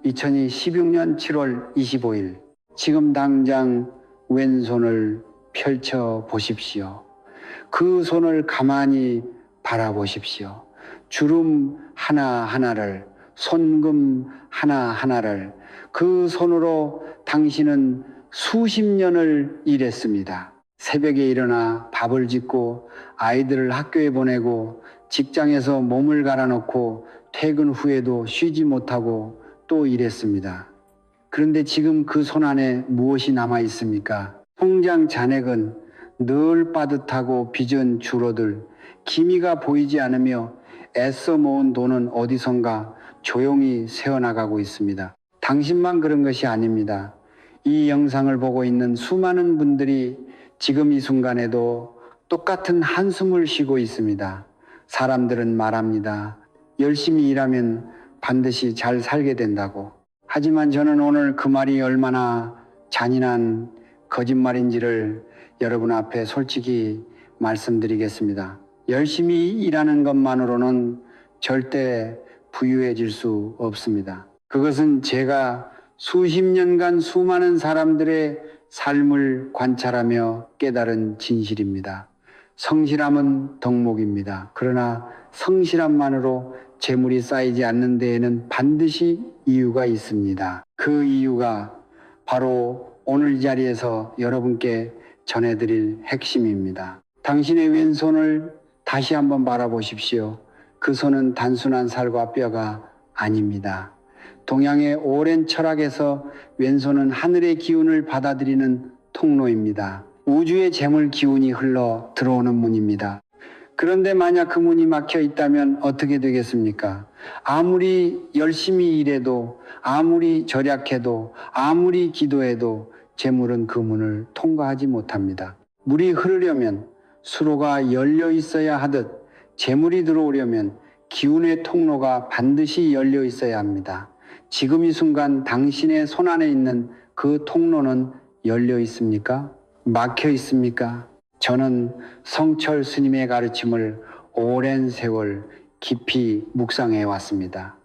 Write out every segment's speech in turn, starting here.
2016년 7월 25일 지금 당장 왼손을 펼쳐 보십시오. 그 손을 가만히 바라보십시오. 주름 하나하나를, 손금 하나하나를 그 손으로 당신은 수십 년을 일했습니다. 새벽에 일어나 밥을 짓고 아이들을 학교에 보내고 직장에서 몸을 갈아놓고 퇴근 후에도 쉬지 못하고 또 일했습니다. 그런데 지금 그 손 안에 무엇이 남아 있습니까? 통장 잔액은 늘 빠듯하고 빚은 줄어들, 기미가 보이지 않으며 애써 모은 돈은 어디선가 조용히 새어나가고 있습니다. 당신만 그런 것이 아닙니다. 이 영상을 보고 있는 수많은 분들이 지금 이 순간에도 똑같은 한숨을 쉬고 있습니다. 사람들은 말합니다. 열심히 일하면 반드시 잘 살게 된다고. 하지만 저는 오늘 그 말이 얼마나 잔인한 거짓말인지를 여러분 앞에 솔직히 말씀드리겠습니다. 열심히 일하는 것만으로는 절대 부유해질 수 없습니다. 그것은 제가 수십 년간 수많은 사람들의 삶을 관찰하며 깨달은 진실입니다. 성실함은 덕목입니다. 그러나 성실함만으로 재물이 쌓이지 않는 데에는 반드시 이유가 있습니다. 그 이유가 바로 오늘 이 자리에서 여러분께 전해드릴 핵심입니다. 당신의 왼손을 다시 한번 바라보십시오. 그 손은 단순한 살과 뼈가 아닙니다. 동양의 오랜 철학에서 왼손은 하늘의 기운을 받아들이는 통로입니다. 우주의 재물 기운이 흘러 들어오는 문입니다. 그런데 만약 그 문이 막혀 있다면 어떻게 되겠습니까? 아무리 열심히 일해도, 아무리 절약해도, 아무리 기도해도 재물은 그 문을 통과하지 못합니다. 물이 흐르려면 수로가 열려 있어야 하듯 재물이 들어오려면 기운의 통로가 반드시 열려 있어야 합니다. 지금 이 순간 당신의 손 안에 있는 그 통로는 열려 있습니까? 막혀 있습니까? 저는 성철 스님의 가르침을 오랜 세월 깊이 묵상해 왔습니다.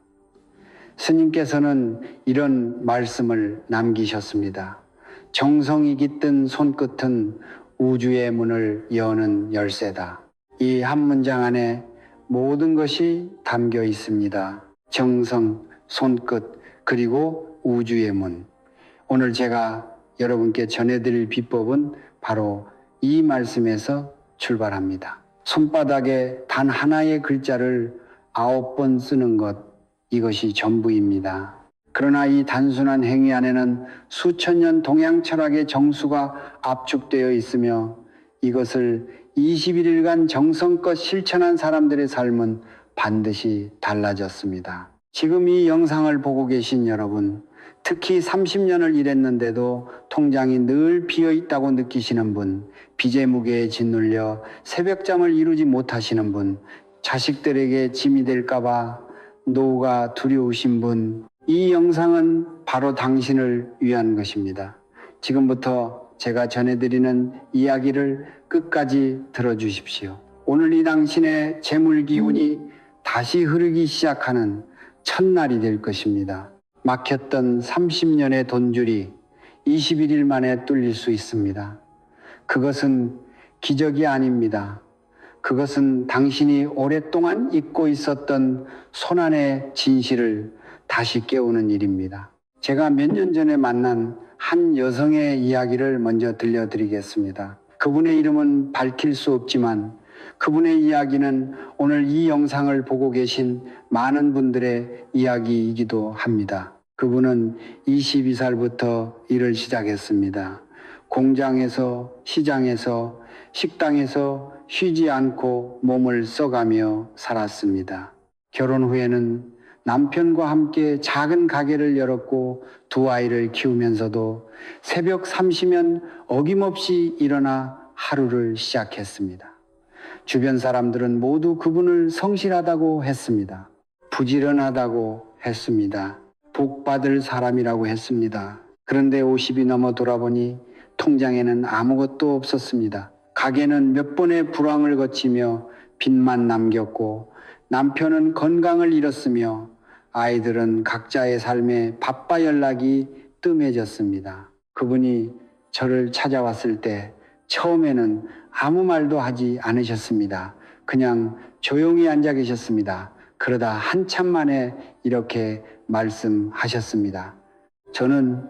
스님께서는 이런 말씀을 남기셨습니다. 정성이 깃든 손끝은 우주의 문을 여는 열쇠다. 이 한 문장 안에 모든 것이 담겨 있습니다. 정성, 손끝, 그리고 우주의 문. 오늘 제가 여러분께 전해드릴 비법은 바로 이 말씀에서 출발합니다. 손바닥에 단 하나의 글자를 9번 쓰는 것, 이것이 전부입니다. 그러나 이 단순한 행위 안에는 수천 년 동양 철학의 정수가 압축되어 있으며 이것을 21일간 정성껏 실천한 사람들의 삶은 반드시 달라졌습니다. 지금 이 영상을 보고 계신 여러분, 특히 30년을 일했는데도 통장이 늘 비어 있다고 느끼시는 분, 빚의 무게에 짓눌려 새벽잠을 이루지 못하시는 분, 자식들에게 짐이 될까봐 노후가 두려우신 분, 이 영상은 바로 당신을 위한 것입니다. 지금부터 제가 전해드리는 이야기를 끝까지 들어주십시오. 오늘 이 당신의 재물 기운이 다시 흐르기 시작하는 첫날이 될 것입니다. 막혔던 30년의 돈줄이 21일 만에 뚫릴 수 있습니다. 그것은 기적이 아닙니다. 그것은 당신이 오랫동안 잊고 있었던 손안의 진실을 다시 깨우는 일입니다. 제가 몇 년 전에 만난 한 여성의 이야기를 먼저 들려드리겠습니다. 그분의 이름은 밝힐 수 없지만 그분의 이야기는 오늘 이 영상을 보고 계신 많은 분들의 이야기이기도 합니다. 그분은 22살부터 일을 시작했습니다. 공장에서, 시장에서, 식당에서 쉬지 않고 몸을 써가며 살았습니다. 결혼 후에는 남편과 함께 작은 가게를 열었고 두 아이를 키우면서도 새벽 3시면 어김없이 일어나 하루를 시작했습니다. 주변 사람들은 모두 그분을 성실하다고 했습니다. 부지런하다고 했습니다. 복 받을 사람이라고 했습니다. 그런데 50이 넘어 돌아보니 통장에는 아무것도 없었습니다. 가게는 몇 번의 불황을 거치며 빚만 남겼고 남편은 건강을 잃었으며 아이들은 각자의 삶에 바빠 연락이 뜸해졌습니다. 그분이 저를 찾아왔을 때 처음에는 아무 말도 하지 않으셨습니다. 그냥 조용히 앉아 계셨습니다. 그러다 한참 만에 이렇게 말씀하셨습니다. 저는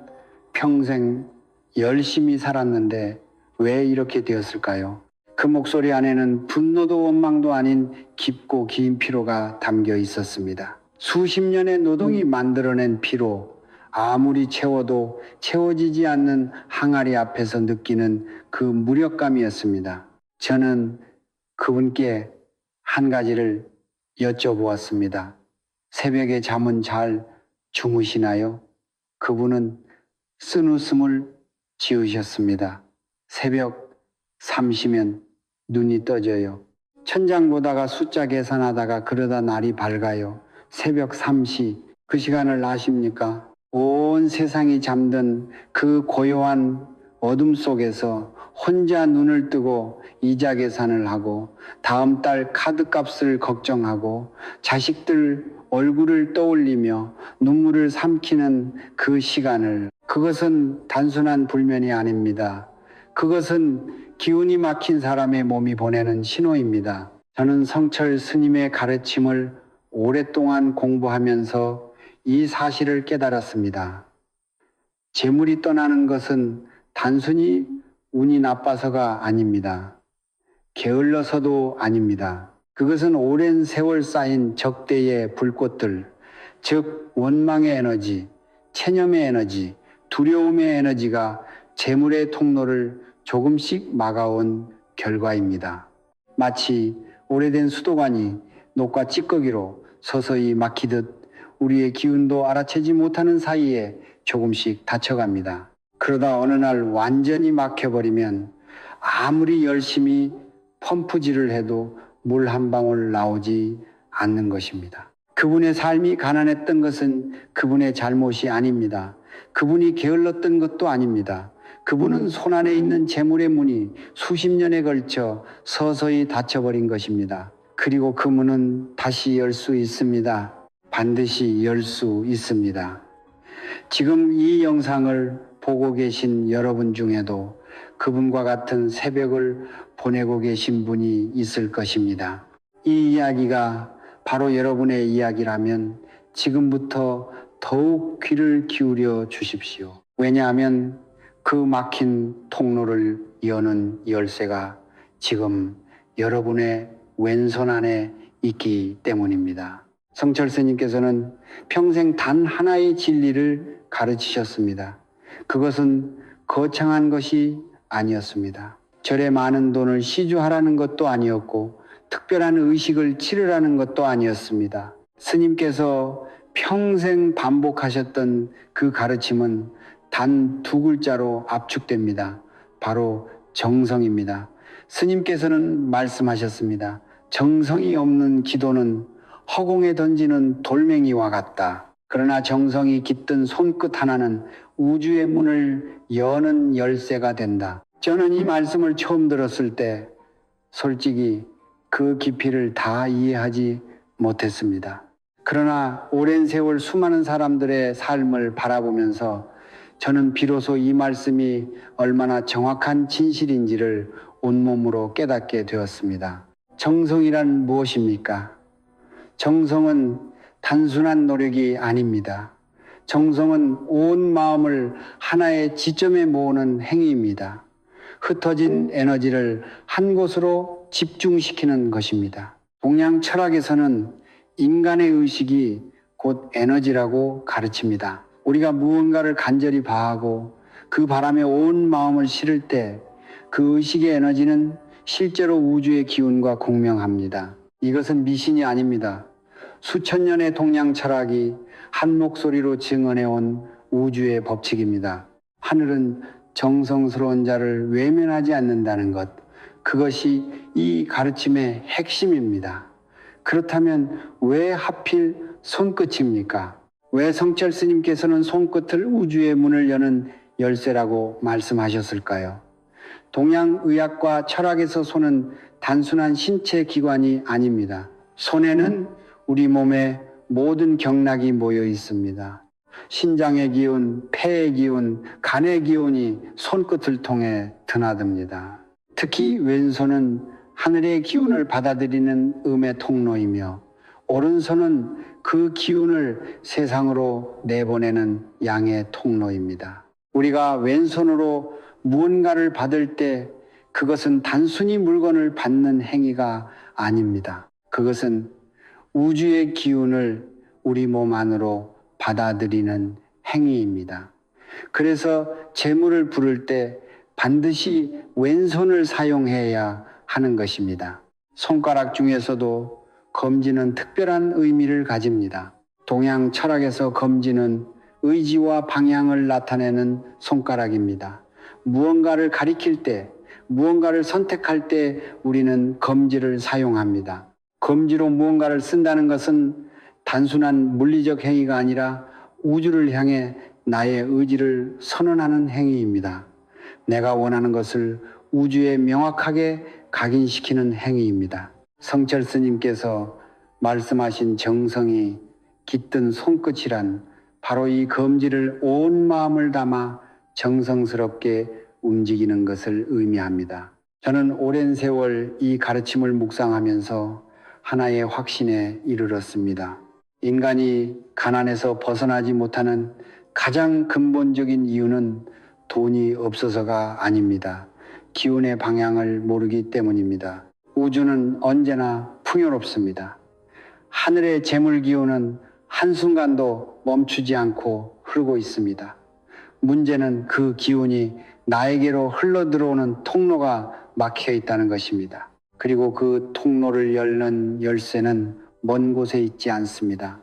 평생 열심히 살았는데 왜 이렇게 되었을까요? 그 목소리 안에는 분노도 원망도 아닌 깊고 긴 피로가 담겨 있었습니다. 수십 년의 노동이 만들어낸 피로, 아무리 채워도 채워지지 않는 항아리 앞에서 느끼는 그 무력감이었습니다. 저는 그분께 한 가지를 여쭤보았습니다. 새벽에 잠은 잘 주무시나요? 그분은 쓴웃음을 지으셨습니다. 새벽 3시면 눈이 떠져요. 천장 보다가 숫자 계산하다가 그러다 날이 밝아요. 새벽 3시, 그 시간을 아십니까? 온 세상이 잠든 그 고요한 어둠 속에서 혼자 눈을 뜨고 이자 계산을 하고 다음 달 카드값을 걱정하고 자식들 얼굴을 떠올리며 눈물을 삼키는 그 시간을, 그것은 단순한 불면이 아닙니다. 그것은 기운이 막힌 사람의 몸이 보내는 신호입니다. 저는 성철 스님의 가르침을 오랫동안 공부하면서 이 사실을 깨달았습니다. 재물이 떠나는 것은 단순히 운이 나빠서가 아닙니다. 게을러서도 아닙니다. 그것은 오랜 세월 쌓인 적대의 불꽃들, 즉 원망의 에너지, 체념의 에너지, 두려움의 에너지가 재물의 통로를 조금씩 막아온 결과입니다. 마치 오래된 수도관이 녹과 찌꺼기로 서서히 막히듯 우리의 기운도 알아채지 못하는 사이에 조금씩 닫혀갑니다. 그러다 어느 날 완전히 막혀버리면 아무리 열심히 펌프질을 해도 물 한 방울 나오지 않는 것입니다. 그분의 삶이 가난했던 것은 그분의 잘못이 아닙니다. 그분이 게을렀던 것도 아닙니다. 그분은 손안에 있는 재물의 문이 수십 년에 걸쳐 서서히 닫혀버린 것입니다. 그리고 그 문은 다시 열 수 있습니다. 반드시 열 수 있습니다. 지금 이 영상을 보고 계신 여러분 중에도 그분과 같은 새벽을 보내고 계신 분이 있을 것입니다. 이 이야기가 바로 여러분의 이야기라면 지금부터 더욱 귀를 기울여 주십시오. 왜냐하면 그 막힌 통로를 여는 열쇠가 지금 여러분의 왼손 안에 있기 때문입니다. 성철 스님께서는 평생 단 하나의 진리를 가르치셨습니다. 그것은 거창한 것이 아니었습니다. 절에 많은 돈을 시주하라는 것도 아니었고 특별한 의식을 치르라는 것도 아니었습니다. 스님께서 평생 반복하셨던 그 가르침은 단 두 글자로 압축됩니다. 바로 정성입니다. 스님께서는 말씀하셨습니다. 정성이 없는 기도는 허공에 던지는 돌멩이와 같다. 그러나 정성이 깃든 손끝 하나는 우주의 문을 여는 열쇠가 된다. 저는 이 말씀을 처음 들었을 때 솔직히 그 깊이를 다 이해하지 못했습니다. 그러나 오랜 세월 수많은 사람들의 삶을 바라보면서 저는 비로소 이 말씀이 얼마나 정확한 진실인지를 온몸으로 깨닫게 되었습니다. 정성이란 무엇입니까? 정성은 단순한 노력이 아닙니다. 정성은 온 마음을 하나의 지점에 모으는 행위입니다. 흩어진 에너지를 한 곳으로 집중시키는 것입니다. 동양 철학에서는 인간의 의식이 곧 에너지라고 가르칩니다. 우리가 무언가를 간절히 바라고 그 바람에 온 마음을 실을 때 그 의식의 에너지는 실제로 우주의 기운과 공명합니다. 이것은 미신이 아닙니다. 수천 년의 동양 철학이 한 목소리로 증언해온 우주의 법칙입니다. 하늘은 정성스러운 자를 외면하지 않는다는 것, 그것이 이 가르침의 핵심입니다. 그렇다면 왜 하필 손끝입니까? 왜 성철 스님께서는 손끝을 우주의 문을 여는 열쇠라고 말씀하셨을까요? 동양 의학과 철학에서 손은 단순한 신체 기관이 아닙니다. 손에는 우리 몸의 모든 경락이 모여 있습니다. 신장의 기운, 폐의 기운, 간의 기운이 손끝을 통해 드나듭니다. 특히 왼손은 하늘의 기운을 받아들이는 음의 통로이며 오른손은 그 기운을 세상으로 내보내는 양의 통로입니다. 우리가 왼손으로 무언가를 받을 때 그것은 단순히 물건을 받는 행위가 아닙니다. 그것은 우주의 기운을 우리 몸 안으로 받아들이는 행위입니다. 그래서 재물을 부를 때 반드시 왼손을 사용해야 하는 것입니다. 손가락 중에서도 검지는 특별한 의미를 가집니다. 동양 철학에서 검지는 의지와 방향을 나타내는 손가락입니다. 무언가를 가리킬 때, 무언가를 선택할 때 우리는 검지를 사용합니다. 검지로 무언가를 쓴다는 것은 단순한 물리적 행위가 아니라 우주를 향해 나의 의지를 선언하는 행위입니다. 내가 원하는 것을 우주에 명확하게 각인시키는 행위입니다. 성철 스님께서 말씀하신 정성이 깃든 손끝이란 바로 이 검지를 온 마음을 담아 정성스럽게 움직이는 것을 의미합니다. 저는 오랜 세월 이 가르침을 묵상하면서 하나의 확신에 이르렀습니다. 인간이 가난에서 벗어나지 못하는 가장 근본적인 이유는 돈이 없어서가 아닙니다. 기운의 방향을 모르기 때문입니다. 우주는 언제나 풍요롭습니다. 하늘의 재물 기운은 한순간도 멈추지 않고 흐르고 있습니다. 문제는 그 기운이 나에게로 흘러들어오는 통로가 막혀 있다는 것입니다. 그리고 그 통로를 열는 열쇠는 먼 곳에 있지 않습니다.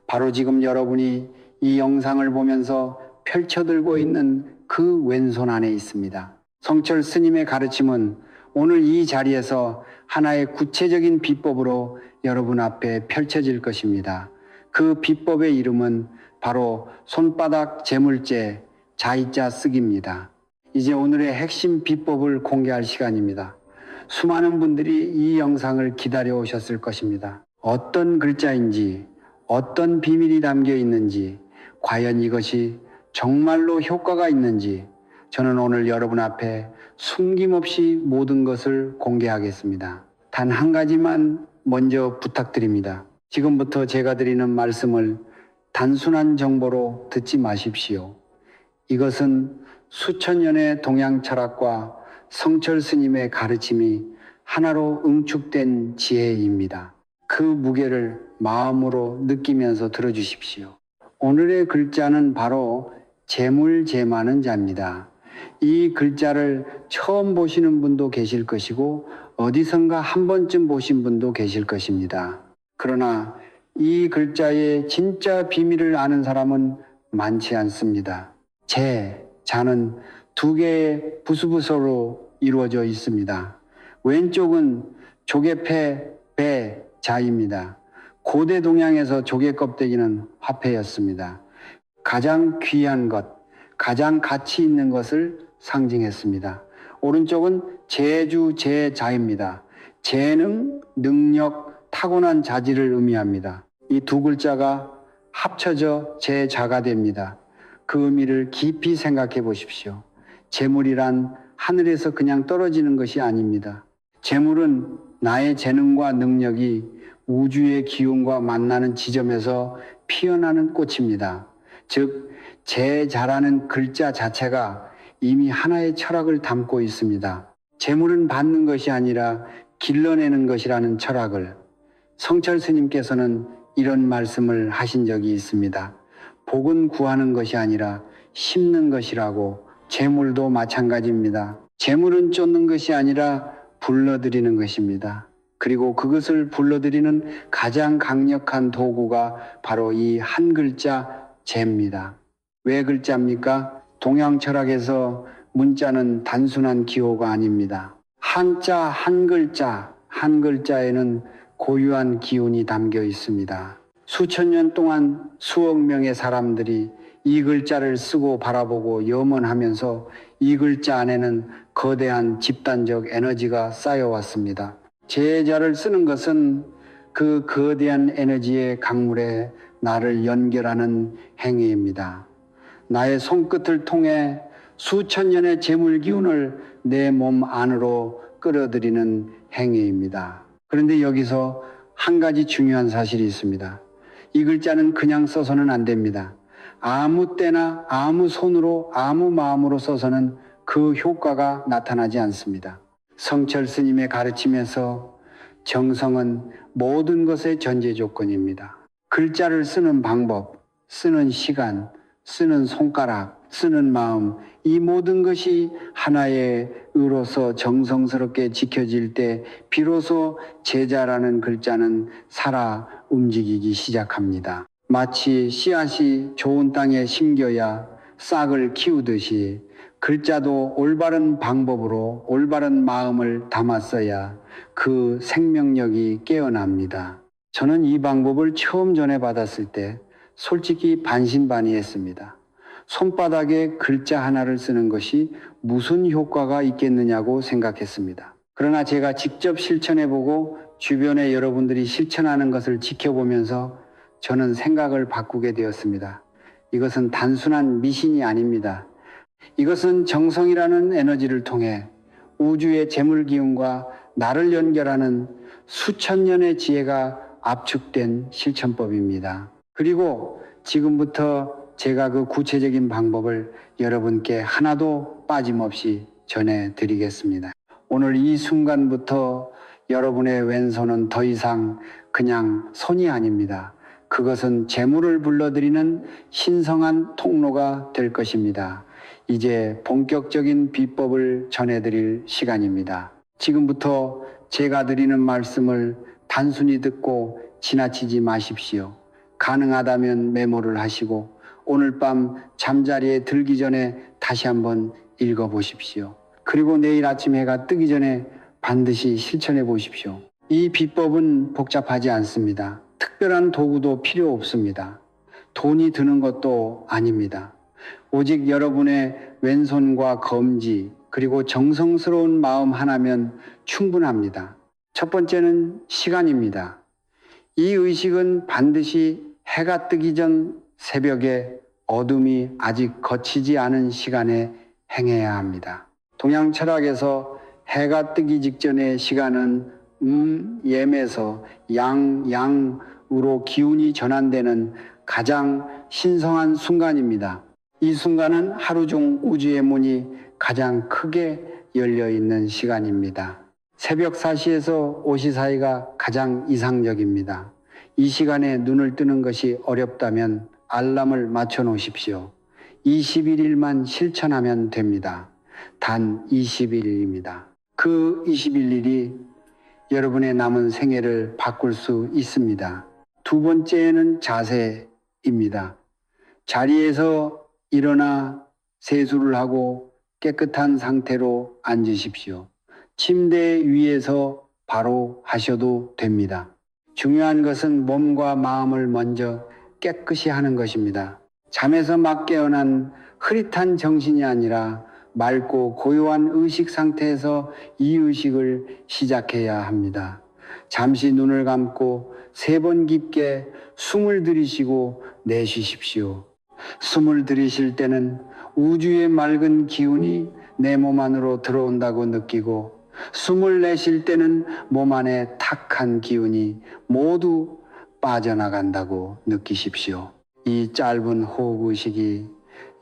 바로 지금 여러분이 이 영상을 보면서 펼쳐들고 있는 그 왼손 안에 있습니다. 성철 스님의 가르침은 오늘 이 자리에서 하나의 구체적인 비법으로 여러분 앞에 펼쳐질 것입니다. 그 비법의 이름은 바로 손바닥 재물제 자의자 쓰기입니다. 이제 오늘의 핵심 비법을 공개할 시간입니다. 수많은 분들이 이 영상을 기다려 오셨을 것입니다. 어떤 글자인지, 어떤 비밀이 담겨 있는지, 과연 이것이 정말로 효과가 있는지 저는 오늘 여러분 앞에 숨김없이 모든 것을 공개하겠습니다. 단 한 가지만 먼저 부탁드립니다. 지금부터 제가 드리는 말씀을 단순한 정보로 듣지 마십시오. 이것은 수천 년의 동양 철학과 성철 스님의 가르침이 하나로 응축된 지혜입니다. 그 무게를 마음으로 느끼면서 들어주십시오. 오늘의 글자는 바로 재물재마는 자입니다. 이 글자를 처음 보시는 분도 계실 것이고 어디선가 한 번쯤 보신 분도 계실 것입니다. 그러나 이 글자의 진짜 비밀을 아는 사람은 많지 않습니다. 자는 두 개의 부수부서로 이루어져 있습니다. 왼쪽은 조개패, 배, 자입니다. 고대 동양에서 조개 껍데기는 화폐였습니다. 가장 귀한 것, 가장 가치 있는 것을 상징했습니다. 오른쪽은 재주, 재자입니다. 재능, 능력, 타고난 자질을 의미합니다. 이 두 글자가 합쳐져 재자가 됩니다. 그 의미를 깊이 생각해 보십시오. 재물이란 하늘에서 그냥 떨어지는 것이 아닙니다. 재물은 나의 재능과 능력이 우주의 기운과 만나는 지점에서 피어나는 꽃입니다. 즉, 재자라는 글자 자체가 이미 하나의 철학을 담고 있습니다. 재물은 받는 것이 아니라 길러내는 것이라는 철학을 성철 스님께서는 이런 말씀을 하신 적이 있습니다. 복은 구하는 것이 아니라 심는 것이라고. 재물도 마찬가지입니다. 재물은 쫓는 것이 아니라 불러들이는 것입니다. 그리고 그것을 불러들이는 가장 강력한 도구가 바로 이 한 글자 재입니다. 왜 글자입니까? 동양 철학에서 문자는 단순한 기호가 아닙니다. 한자 한 글자에는 고유한 기운이 담겨 있습니다. 수천 년 동안 수억 명의 사람들이 이 글자를 쓰고 바라보고 염원하면서 이 글자 안에는 거대한 집단적 에너지가 쌓여왔습니다. 제자를 쓰는 것은 그 거대한 에너지의 강물에 나를 연결하는 행위입니다. 나의 손끝을 통해 수천 년의 재물 기운을 내 몸 안으로 끌어들이는 행위입니다. 그런데 여기서 한 가지 중요한 사실이 있습니다. 이 글자는 그냥 써서는 안 됩니다. 아무 때나 아무 손으로 아무 마음으로 써서는 그 효과가 나타나지 않습니다. 성철 스님의 가르침에서 정성은 모든 것의 전제 조건입니다. 글자를 쓰는 방법, 쓰는 시간, 쓰는 손가락, 쓰는 마음, 이 모든 것이 하나의 의로서 정성스럽게 지켜질 때 비로소 제자라는 글자는 살아 움직이기 시작합니다. 마치 씨앗이 좋은 땅에 심겨야 싹을 키우듯이 글자도 올바른 방법으로 올바른 마음을 담았어야 그 생명력이 깨어납니다. 저는 이 방법을 처음 전해받았을 때 솔직히 반신반의했습니다. 손바닥에 글자 하나를 쓰는 것이 무슨 효과가 있겠느냐고 생각했습니다. 그러나 제가 직접 실천해보고 주변에 여러분들이 실천하는 것을 지켜보면서 저는 생각을 바꾸게 되었습니다. 이것은 단순한 미신이 아닙니다. 이것은 정성이라는 에너지를 통해 우주의 재물 기운과 나를 연결하는 수천 년의 지혜가 압축된 실천법입니다. 그리고 지금부터 제가 그 구체적인 방법을 여러분께 하나도 빠짐없이 전해드리겠습니다. 오늘 이 순간부터 여러분의 왼손은 더 이상 그냥 손이 아닙니다. 그것은 재물을 불러들이는 신성한 통로가 될 것입니다. 이제 본격적인 비법을 전해드릴 시간입니다. 지금부터 제가 드리는 말씀을 단순히 듣고 지나치지 마십시오. 가능하다면 메모를 하시고 오늘 밤 잠자리에 들기 전에 다시 한번 읽어보십시오. 그리고 내일 아침 해가 뜨기 전에 반드시 실천해 보십시오. 이 비법은 복잡하지 않습니다. 특별한 도구도 필요 없습니다. 돈이 드는 것도 아닙니다. 오직 여러분의 왼손과 검지 그리고 정성스러운 마음 하나면 충분합니다. 첫 번째는 시간입니다. 이 의식은 반드시 해가 뜨기 전 새벽에 어둠이 아직 걷히지 않은 시간에 행해야 합니다. 동양 철학에서 해가 뜨기 직전의 시간은 옘에서 양으로 기운이 전환되는 가장 신성한 순간입니다. 이 순간은 하루 중 우주의 문이 가장 크게 열려 있는 시간입니다. 새벽 4시에서 5시 사이가 가장 이상적입니다. 이 시간에 눈을 뜨는 것이 어렵다면 알람을 맞춰 놓으십시오. 21일만 실천하면 됩니다. 단 21일입니다. 그 21일이 여러분의 남은 생애를 바꿀 수 있습니다. 두 번째는 자세입니다. 자리에서 일어나 세수를 하고 깨끗한 상태로 앉으십시오. 침대 위에서 바로 하셔도 됩니다. 중요한 것은 몸과 마음을 먼저 깨끗이 하는 것입니다. 잠에서 막 깨어난 흐릿한 정신이 아니라 맑고 고요한 의식 상태에서 이 의식을 시작해야 합니다. 잠시 눈을 감고 3번 깊게 숨을 들이쉬고 내쉬십시오. 숨을 들이쉴 때는 우주의 맑은 기운이 내 몸 안으로 들어온다고 느끼고 숨을 내쉴 때는 몸 안에 탁한 기운이 모두 빠져나간다고 느끼십시오. 이 짧은 호흡 의식이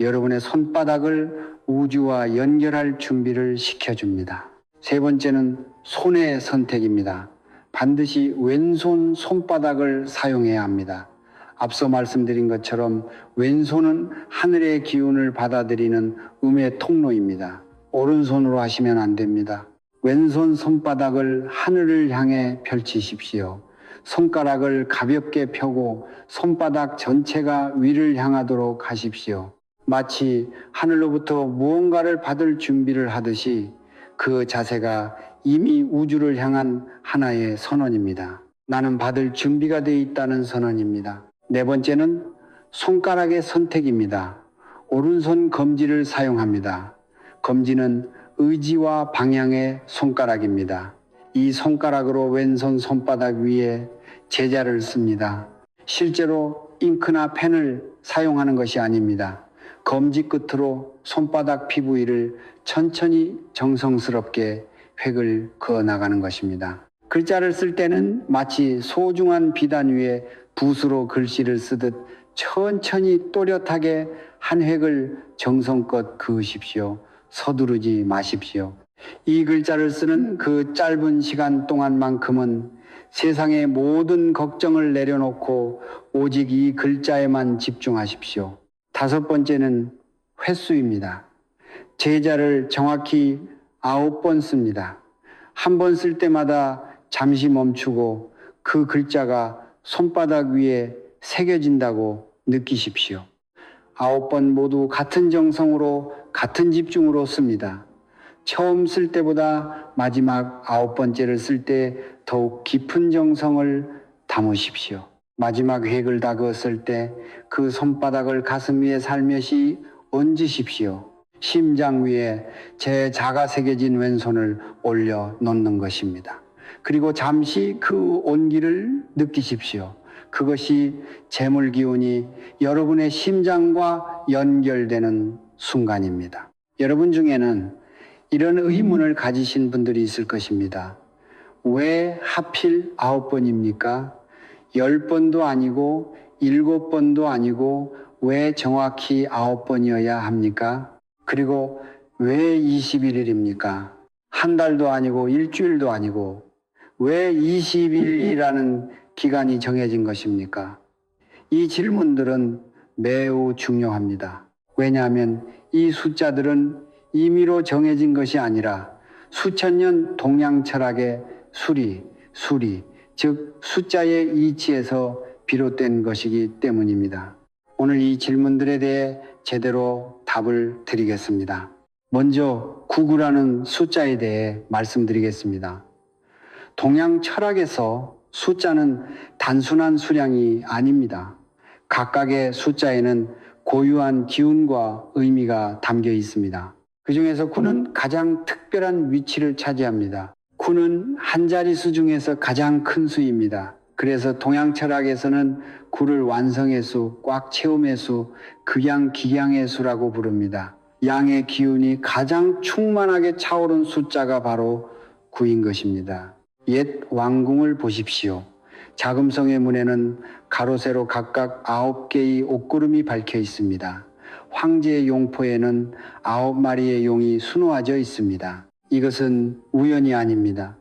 여러분의 손바닥을 우주와 연결할 준비를 시켜줍니다. 세 번째는 손의 선택입니다. 반드시 왼손 손바닥을 사용해야 합니다. 앞서 말씀드린 것처럼 왼손은 하늘의 기운을 받아들이는 음의 통로입니다. 오른손으로 하시면 안 됩니다. 왼손 손바닥을 하늘을 향해 펼치십시오. 손가락을 가볍게 펴고 손바닥 전체가 위를 향하도록 하십시오. 마치 하늘로부터 무언가를 받을 준비를 하듯이 그 자세가 이미 우주를 향한 하나의 선언입니다. 나는 받을 준비가 되어 있다는 선언입니다. 네 번째는 손가락의 선택입니다. 오른손 검지를 사용합니다. 검지는 의지와 방향의 손가락입니다. 이 손가락으로 왼손 손바닥 위에 제자를 씁니다. 실제로 잉크나 펜을 사용하는 것이 아닙니다. 검지 끝으로 손바닥 피부 위를 천천히 정성스럽게 획을 그어 나가는 것입니다. 글자를 쓸 때는 마치 소중한 비단 위에 붓으로 글씨를 쓰듯 천천히 또렷하게 한 획을 정성껏 그으십시오. 서두르지 마십시오. 이 글자를 쓰는 그 짧은 시간 동안만큼은 세상의 모든 걱정을 내려놓고 오직 이 글자에만 집중하십시오. 5번째는 횟수입니다. 제자를 정확히 9번 씁니다. 한 번 쓸 때마다 잠시 멈추고 그 글자가 손바닥 위에 새겨진다고 느끼십시오. 9번 모두 같은 정성으로 같은 집중으로 씁니다. 처음 쓸 때보다 마지막 9번째를 쓸 때 더욱 깊은 정성을 담으십시오. 마지막 획을 다 그었을 때 그 손바닥을 가슴 위에 살며시 얹으십시오. 심장 위에 제 자가 새겨진 왼손을 올려 놓는 것입니다. 그리고 잠시 그 온기를 느끼십시오. 그것이 재물 기운이 여러분의 심장과 연결되는 순간입니다. 여러분 중에는 이런 의문을 가지신 분들이 있을 것입니다. 왜 하필 9번입니까? 10번도 아니고 7번도 아니고 왜 정확히 9번이어야 합니까? 그리고 왜 21일입니까? 한 달도 아니고 일주일도 아니고 왜 20일이라는 기간이 정해진 것입니까? 이 질문들은 매우 중요합니다. 왜냐하면 이 숫자들은 임의로 정해진 것이 아니라 수천 년 동양 철학의 수리, 즉 숫자의 이치에서 비롯된 것이기 때문입니다. 오늘 이 질문들에 대해 제대로 답을 드리겠습니다. 먼저 99라는 숫자에 대해 말씀드리겠습니다. 동양 철학에서 숫자는 단순한 수량이 아닙니다. 각각의 숫자에는 고유한 기운과 의미가 담겨 있습니다. 그 중에서 9는 가장 특별한 위치를 차지합니다. 9는 한 자릿수 중에서 가장 큰 수입니다. 그래서 동양 철학에서는 9를 완성의 수, 꽉 채움의 수, 극양기양의 수라고 부릅니다. 양의 기운이 가장 충만하게 차오른 숫자가 바로 9인 것입니다. 옛 왕궁을 보십시오. 자금성의 문에는 가로 세로 각각 9개의 옷구름이 박혀 있습니다. 황제의 용포에는 9마리의 용이 수놓아져 있습니다. 이것은 우연이 아닙니다.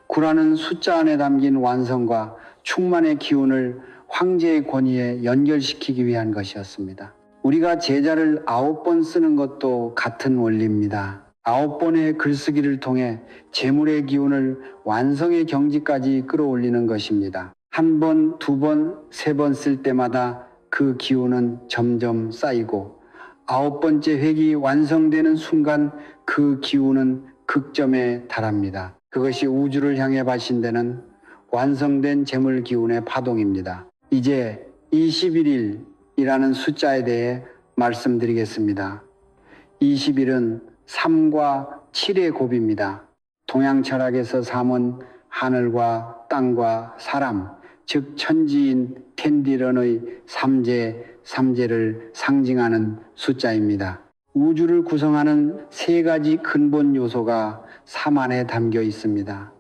9라는 숫자 안에 담긴 완성과 충만의 기운을 황제의 권위에 연결시키기 위한 것이었습니다. 우리가 제자를 9번 쓰는 것도 같은 원리입니다. 9번의 글쓰기를 통해 재물의 기운을 완성의 경지까지 끌어올리는 것입니다. 1번, 2번, 3번 쓸 때마다 그 기운은 점점 쌓이고 9번째 획이 완성되는 순간 그 기운은 극점에 달합니다. 그것이 우주를 향해 발신되는 완성된 재물 기운의 파동입니다. 이제 21일이라는 숫자에 대해 말씀드리겠습니다. 20일은 3과 7의 곱입니다. 동양 철학에서 3은 하늘과 땅과 사람, 즉 천지인 텐디런의 삼재를 상징하는 숫자입니다. 우주를 구성하는 3가지 근본 요소가 3 안에 담겨 있습니다.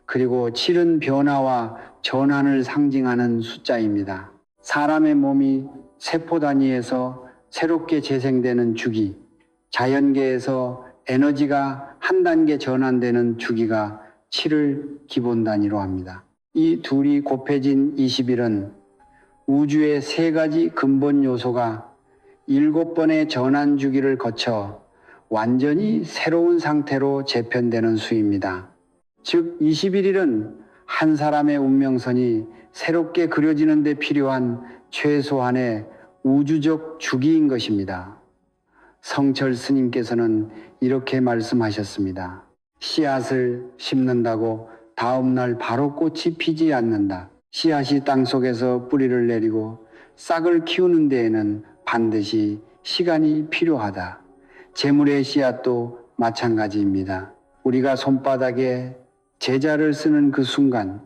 그리고 7은 변화와 전환을 상징하는 숫자입니다. 사람의 몸이 세포 단위에서 새롭게 재생되는 주기, 자연계에서 에너지가 한 단계 전환되는 주기가 7을 기본 단위로 합니다. 이 둘이 곱해진 21은 우주의 3가지 근본 요소가 7번의 전환 주기를 거쳐 완전히 새로운 상태로 재편되는 수입니다. 즉 21일은 한 사람의 운명선이 새롭게 그려지는 데 필요한 최소한의 우주적 주기인 것입니다. 성철 스님께서는 이렇게 말씀하셨습니다. 씨앗을 심는다고 다음날 바로 꽃이 피지 않는다. 씨앗이 땅속에서 뿌리를 내리고 싹을 키우는 데에는 반드시 시간이 필요하다. 재물의 씨앗도 마찬가지입니다. 우리가 손바닥에 제자를 쓰는 그 순간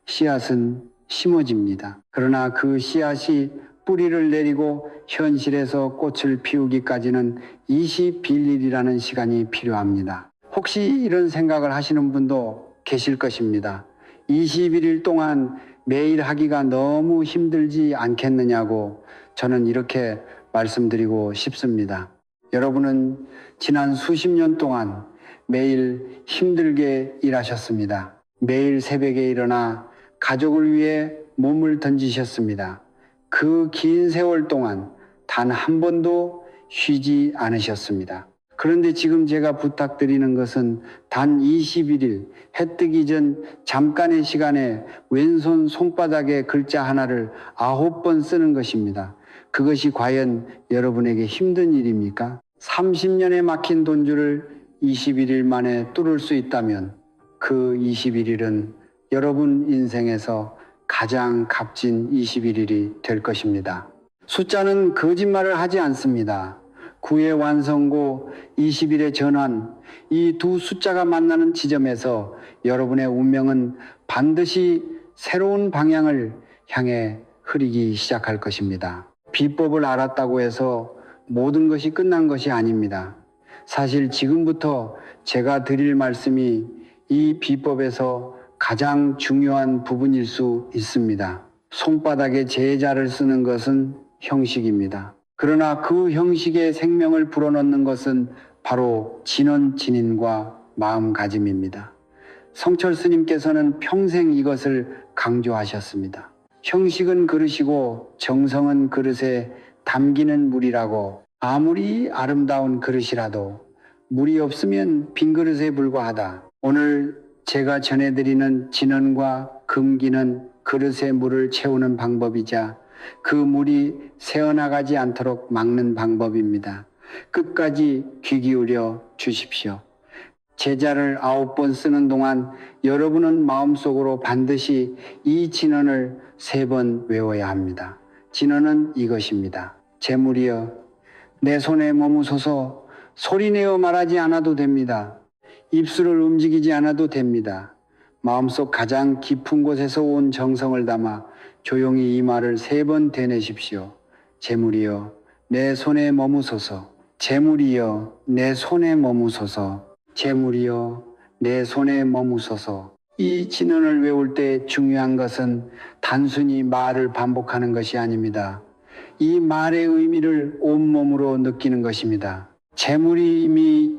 씨앗은 심어집니다. 그러나 그 씨앗이 뿌리를 내리고 현실에서 꽃을 피우기까지는 21일이라는 시간이 필요합니다. 혹시 이런 생각을 하시는 분도 계실 것입니다. 21일 동안 매일 하기가 너무 힘들지 않겠느냐고 저는 이렇게 말씀드리고 싶습니다. 여러분은 지난 수십 년 동안 매일 힘들게 일하셨습니다. 매일 새벽에 일어나 가족을 위해 몸을 던지셨습니다. 그 긴 세월 동안 단 한 번도 쉬지 않으셨습니다. 그런데 지금 제가 부탁드리는 것은 단 21일 해 뜨기 전 잠깐의 시간에 왼손 손바닥에 글자 하나를 9번 쓰는 것입니다. 그것이 과연 여러분에게 힘든 일입니까? 30년에 막힌 돈줄을 21일 만에 뚫을 수 있다면 그 21일은 여러분 인생에서 가장 값진 21일이 될 것입니다. 숫자는 거짓말을 하지 않습니다. 9의 완성고 20일의 전환, 이 두 숫자가 만나는 지점에서 여러분의 운명은 반드시 새로운 방향을 향해 흐르기 시작할 것입니다. 비법을 알았다고 해서 모든 것이 끝난 것이 아닙니다. 사실 지금부터 제가 드릴 말씀이 이 비법에서 가장 중요한 부분일 수 있습니다. 손바닥에 제자를 쓰는 것은 형식입니다. 그러나 그 형식에 생명을 불어넣는 것은 바로 진원진인과 마음가짐입니다. 성철 스님께서는 평생 이것을 강조하셨습니다. 형식은 그릇이고 정성은 그릇에 담기는 물이라고. 아무리 아름다운 그릇이라도 물이 없으면 빈 그릇에 불과하다. 오늘 제가 전해드리는 진원과 금기는 그릇에 물을 채우는 방법이자 그 물이 새어나가지 않도록 막는 방법입니다. 끝까지 귀 기울여 주십시오. 제자를 9번 쓰는 동안 여러분은 마음속으로 반드시 이 진언을 3번 외워야 합니다. 진언은 이것입니다. 재물이여 내 손에 머무소서. 소리내어 말하지 않아도 됩니다. 입술을 움직이지 않아도 됩니다. 마음속 가장 깊은 곳에서 온 정성을 담아 조용히 이 말을 3번 되내십시오. 재물이여 내 손에 머무소서. 재물이여 내 손에 머무소서. 재물이여 내 손에 머무소서. 이 진언을 외울 때 중요한 것은 단순히 말을 반복하는 것이 아닙니다. 이 말의 의미를 온몸으로 느끼는 것입니다. 재물이 이미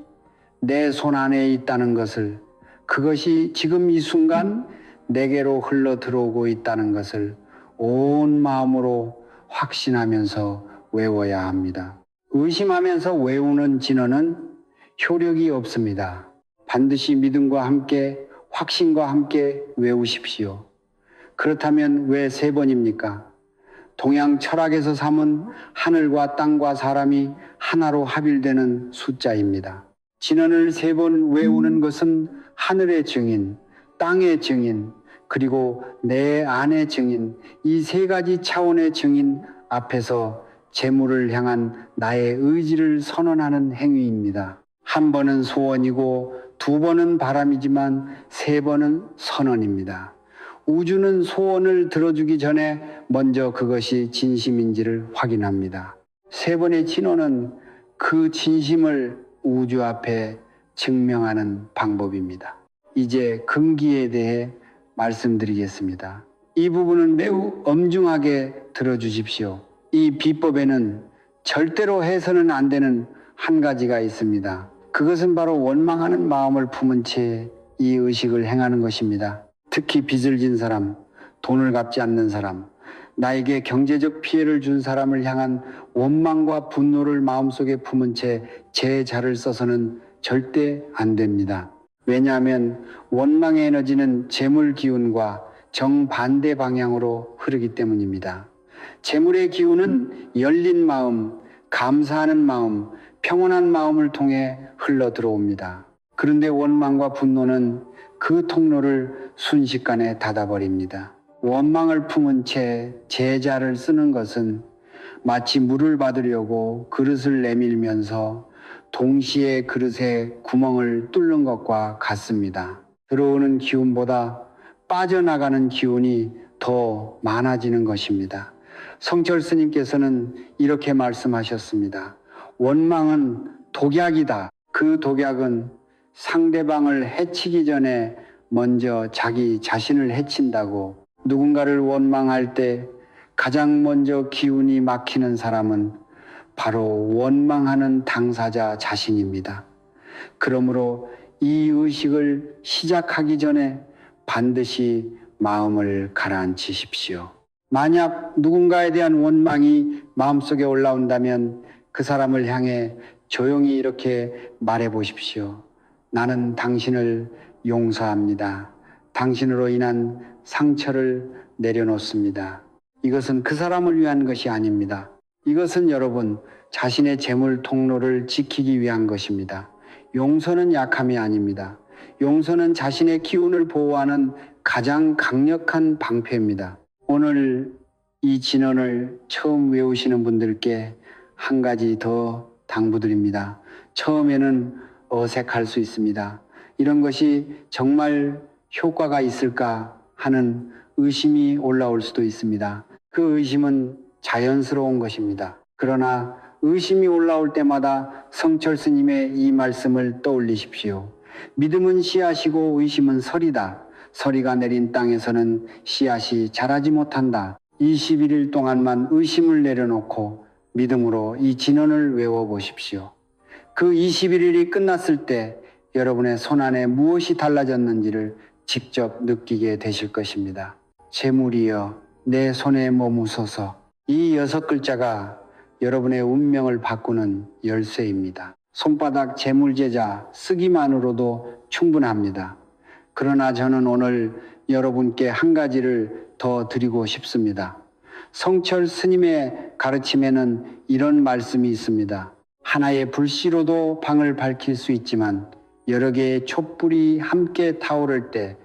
내 손 안에 있다는 것을, 그것이 지금 이 순간 내게로 흘러 들어오고 있다는 것을 온 마음으로 확신하면서 외워야 합니다. 의심하면서 외우는 진언은 효력이 없습니다. 반드시 믿음과 함께 확신과 함께 외우십시오. 그렇다면 왜 3번입니까? 동양 철학에서 삼은 하늘과 땅과 사람이 하나로 합일되는 숫자입니다. 진언을 3번 외우는 것은 하늘의 증인, 땅의 증인, 그리고 내 안의 증인, 이 3가지 차원의 증인 앞에서 재물을 향한 나의 의지를 선언하는 행위입니다. 한 번은 소원이고 2번은 바람이지만 3번은 선언입니다. 우주는 소원을 들어주기 전에 먼저 그것이 진심인지를 확인합니다. 3번의 진언은 그 진심을 우주 앞에 증명하는 방법입니다. 이제 금기에 대해 말씀드리겠습니다. 이 부분은 매우 엄중하게 들어주십시오. 이 비법에는 절대로 해서는 안 되는 한 가지가 있습니다. 그것은 바로 원망하는 마음을 품은 채 이 의식을 행하는 것입니다. 특히 빚을 진 사람, 돈을 갚지 않는 사람, 나에게 경제적 피해를 준 사람을 향한 원망과 분노를 마음속에 품은 채 제자를 써서는 절대 안 됩니다. 왜냐하면 원망의 에너지는 재물 기운과 정반대 방향으로 흐르기 때문입니다. 재물의 기운은 열린 마음, 감사하는 마음, 평온한 마음을 통해 흘러 들어옵니다. 그런데 원망과 분노는 그 통로를 순식간에 닫아버립니다. 원망을 품은 채 제자를 쓰는 것은 마치 물을 받으려고 그릇을 내밀면서 동시에 그릇에 구멍을 뚫는 것과 같습니다. 들어오는 기운보다 빠져나가는 기운이 더 많아지는 것입니다. 성철 스님께서는 이렇게 말씀하셨습니다. 원망은 독약이다. 그 독약은 상대방을 해치기 전에 먼저 자기 자신을 해친다고. 누군가를 원망할 때 가장 먼저 기운이 막히는 사람은 바로 원망하는 당사자 자신입니다. 그러므로 이 의식을 시작하기 전에 반드시 마음을 가라앉히십시오. 만약 누군가에 대한 원망이 마음속에 올라온다면 그 사람을 향해 조용히 이렇게 말해 보십시오. 나는 당신을 용서합니다. 당신으로 인한 상처를 내려놓습니다. 이것은 그 사람을 위한 것이 아닙니다. 이것은 여러분 자신의 재물 통로를 지키기 위한 것입니다. 용서는 약함이 아닙니다. 용서는 자신의 기운을 보호하는 가장 강력한 방패입니다. 오늘 이 진언을 처음 외우시는 분들께 한 가지 더 당부드립니다. 처음에는 어색할 수 있습니다. 이런 것이 정말 효과가 있을까 하는 의심이 올라올 수도 있습니다. 그 의심은 자연스러운 것입니다. 그러나 의심이 올라올 때마다 성철 스님의 이 말씀을 떠올리십시오. 믿음은 씨앗이고 의심은 설이다. 서리가 내린 땅에서는 씨앗이 자라지 못한다. 21일 동안만 의심을 내려놓고 믿음으로 이 진언을 외워보십시오. 그 21일이 끝났을 때 여러분의 손안에 무엇이 달라졌는지를 직접 느끼게 되실 것입니다. 재물이여 내 손에 머무소서. 이 6글자가 여러분의 운명을 바꾸는 열쇠입니다. 손바닥 재물제자 쓰기만으로도 충분합니다. 그러나 저는 오늘 여러분께 한 가지를 더 드리고 싶습니다. 성철 스님의 가르침에는 이런 말씀이 있습니다. 하나의 불씨로도 방을 밝힐 수 있지만 여러 개의 촛불이 함께 타오를 때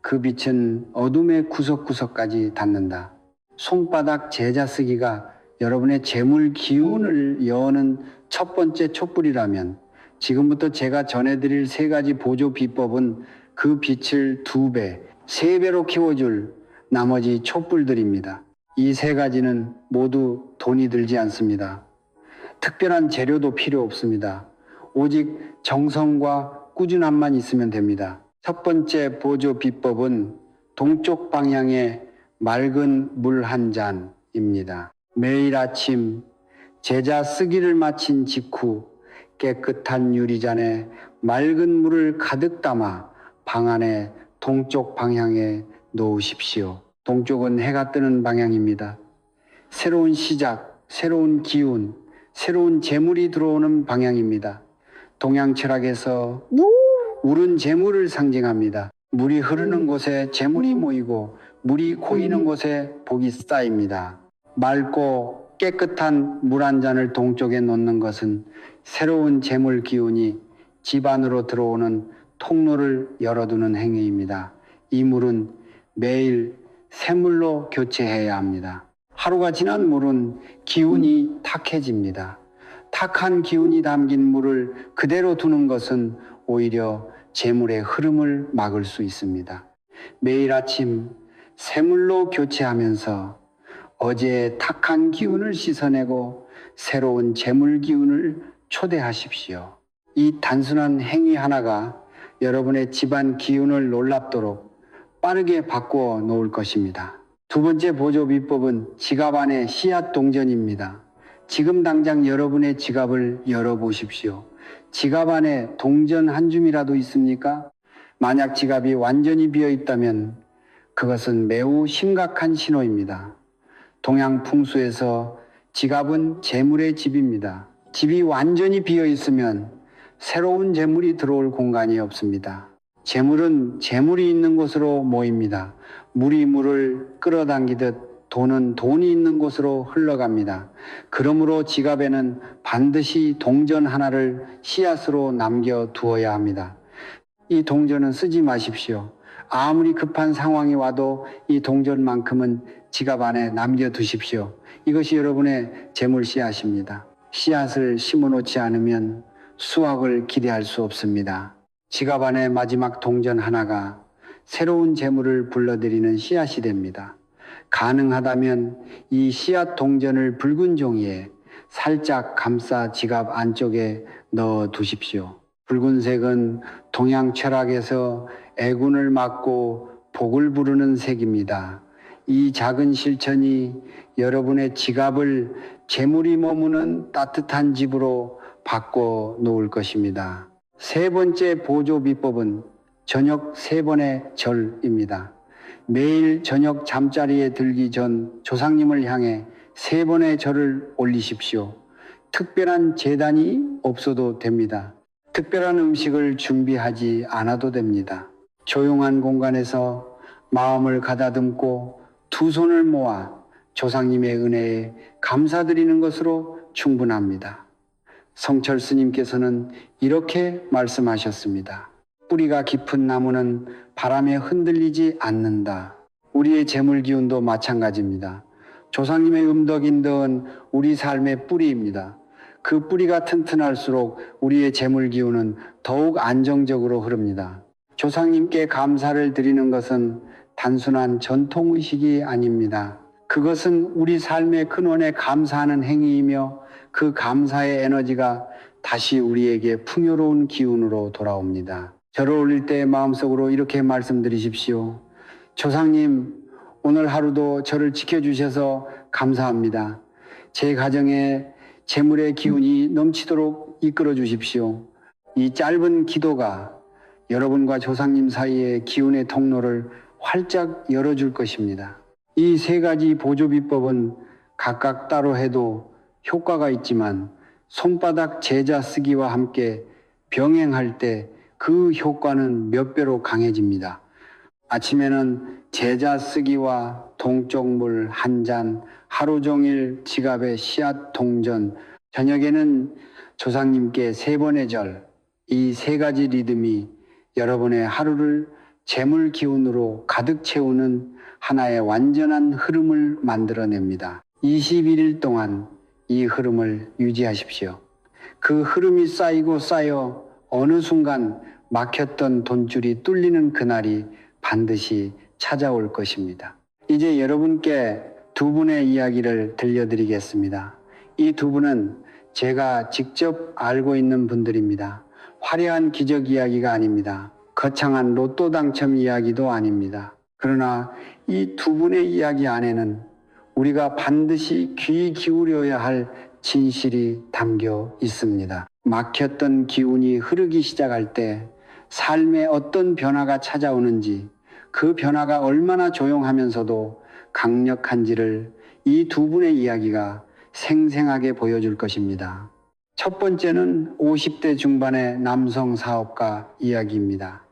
그 빛은 어둠의 구석구석까지 닿는다. 손바닥 제자 쓰기가 여러분의 재물 기운을 여는 첫 번째 촛불이라면 지금부터 제가 전해드릴 3가지 보조 비법은 그 빛을 2배, 3배로 키워줄 나머지 촛불들입니다. 이 3가지는 모두 돈이 들지 않습니다. 특별한 재료도 필요 없습니다. 오직 정성과 꾸준함만 있으면 됩니다. 첫 번째 보조 비법은 동쪽 방향의 맑은 물 한 잔입니다. 매일 아침 제자 쓰기를 마친 직후 깨끗한 유리잔에 맑은 물을 가득 담아 방 안에 동쪽 방향에 놓으십시오. 동쪽은 해가 뜨는 방향입니다. 새로운 시작, 새로운 기운, 새로운 재물이 들어오는 방향입니다. 동양 철학에서 물은 재물을 상징합니다. 물이 흐르는 곳에 재물이 모이고 물이 고이는 곳에 복이 쌓입니다. 맑고 깨끗한 물 한 잔을 동쪽에 놓는 것은 새로운 재물 기운이 집 안으로 들어오는 통로를 열어두는 행위입니다. 이 물은 매일 새물로 교체해야 합니다. 하루가 지난 물은 기운이 탁해집니다. 탁한 기운이 담긴 물을 그대로 두는 것은 오히려 재물의 흐름을 막을 수 있습니다. 매일 아침 새물로 교체하면서 어제의 탁한 기운을 씻어내고 새로운 재물 기운을 초대하십시오. 이 단순한 행위 하나가 여러분의 집안 기운을 놀랍도록 빠르게 바꾸어 놓을 것입니다. 2번째 보조 비법은 지갑 안의 씨앗 동전입니다. 지금 당장 여러분의 지갑을 열어보십시오. 지갑 안에 동전 한 줌이라도 있습니까? 만약 지갑이 완전히 비어 있다면 그것은 매우 심각한 신호입니다. 동양 풍수에서 지갑은 재물의 집입니다. 집이 완전히 비어 있으면 새로운 재물이 들어올 공간이 없습니다. 재물은 재물이 있는 곳으로 모입니다. 물이 물을 끌어당기듯 돈은 돈이 있는 곳으로 흘러갑니다. 그러므로 지갑에는 반드시 동전 하나를 씨앗으로 남겨두어야 합니다. 이 동전은 쓰지 마십시오. 아무리 급한 상황이 와도 이 동전만큼은 지갑 안에 남겨두십시오. 이것이 여러분의 재물 씨앗입니다. 씨앗을 심어놓지 않으면 수확을 기대할 수 없습니다. 지갑 안의 마지막 동전 하나가 새로운 재물을 불러들이는 씨앗이 됩니다. 가능하다면 이 씨앗 동전을 붉은 종이에 살짝 감싸 지갑 안쪽에 넣어 두십시오. 붉은색은 동양 철학에서 애군을 막고 복을 부르는 색입니다. 이 작은 실천이 여러분의 지갑을 재물이 머무는 따뜻한 집으로 바꿔 놓을 것입니다. 세 번째 보조 비법은 저녁 3번의 절입니다. 매일 저녁 잠자리에 들기 전 조상님을 향해 3번의 절을 올리십시오. 특별한 제단이 없어도 됩니다. 특별한 음식을 준비하지 않아도 됩니다. 조용한 공간에서 마음을 가다듬고 두 손을 모아 조상님의 은혜에 감사드리는 것으로 충분합니다. 성철 스님께서는 이렇게 말씀하셨습니다. 뿌리가 깊은 나무는 바람에 흔들리지 않는다. 우리의 재물 기운도 마찬가지입니다. 조상님의 음덕인덕은 우리 삶의 뿌리입니다. 그 뿌리가 튼튼할수록 우리의 재물 기운은 더욱 안정적으로 흐릅니다. 조상님께 감사를 드리는 것은 단순한 전통의식이 아닙니다. 그것은 우리 삶의 근원에 감사하는 행위이며 그 감사의 에너지가 다시 우리에게 풍요로운 기운으로 돌아옵니다. 절을 올릴 때 마음속으로 이렇게 말씀드리십시오. 조상님, 오늘 하루도 저를 지켜주셔서 감사합니다. 제 가정에 재물의 기운이 넘치도록 이끌어 주십시오. 이 짧은 기도가 여러분과 조상님 사이의 기운의 통로를 활짝 열어줄 것입니다. 이 3가지 보조 비법은 각각 따로 해도 효과가 있지만 손바닥 제자 쓰기와 함께 병행할 때 그 효과는 몇 배로 강해집니다. 아침에는 제자 쓰기와 동쪽물 1잔, 하루 종일 지갑에 씨앗 동전, 저녁에는 조상님께 3번의 절, 이 3가지 리듬이 여러분의 하루를 재물 기운으로 가득 채우는 하나의 완전한 흐름을 만들어냅니다. 21일 동안 이 흐름을 유지하십시오. 그 흐름이 쌓이고 쌓여 어느 순간 막혔던 돈줄이 뚫리는 그날이 반드시 찾아올 것입니다. 이제 여러분께 2분의 이야기를 들려드리겠습니다. 이 2분은 제가 직접 알고 있는 분들입니다. 화려한 기적 이야기가 아닙니다. 거창한 로또 당첨 이야기도 아닙니다. 그러나 이 2분의 이야기 안에는 우리가 반드시 귀 기울여야 할 진실이 담겨 있습니다. 막혔던 기운이 흐르기 시작할 때 삶에 어떤 변화가 찾아오는지, 그 변화가 얼마나 조용하면서도 강력한지를 이 2분의 이야기가 생생하게 보여줄 것입니다. 첫 번째는 50대 중반의 남성 사업가 이야기입니다.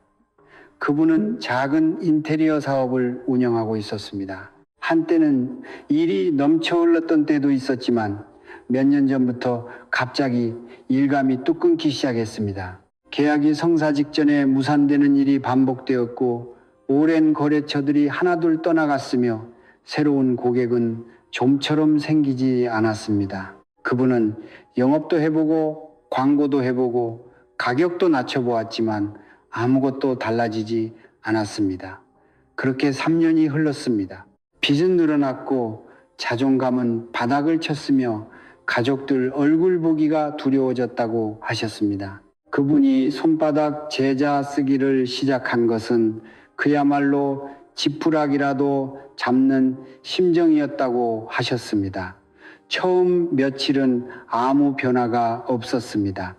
그분은 작은 인테리어 사업을 운영하고 있었습니다. 한때는 일이 넘쳐 흘렀던 때도 있었지만 몇 년 전부터 갑자기 일감이 뚝 끊기 시작했습니다. 계약이 성사 직전에 무산되는 일이 반복되었고 오랜 거래처들이 하나둘 떠나갔으며 새로운 고객은 좀처럼 생기지 않았습니다. 그분은 영업도 해보고 광고도 해보고 가격도 낮춰보았지만 아무것도 달라지지 않았습니다. 그렇게 3년이 흘렀습니다. 빚은 늘어났고 자존감은 바닥을 쳤으며 가족들 얼굴 보기가 두려워졌다고 하셨습니다. 그분이 손바닥 제자 쓰기를 시작한 것은 그야말로 지푸라기라도 잡는 심정이었다고 하셨습니다. 처음 며칠은 아무 변화가 없었습니다.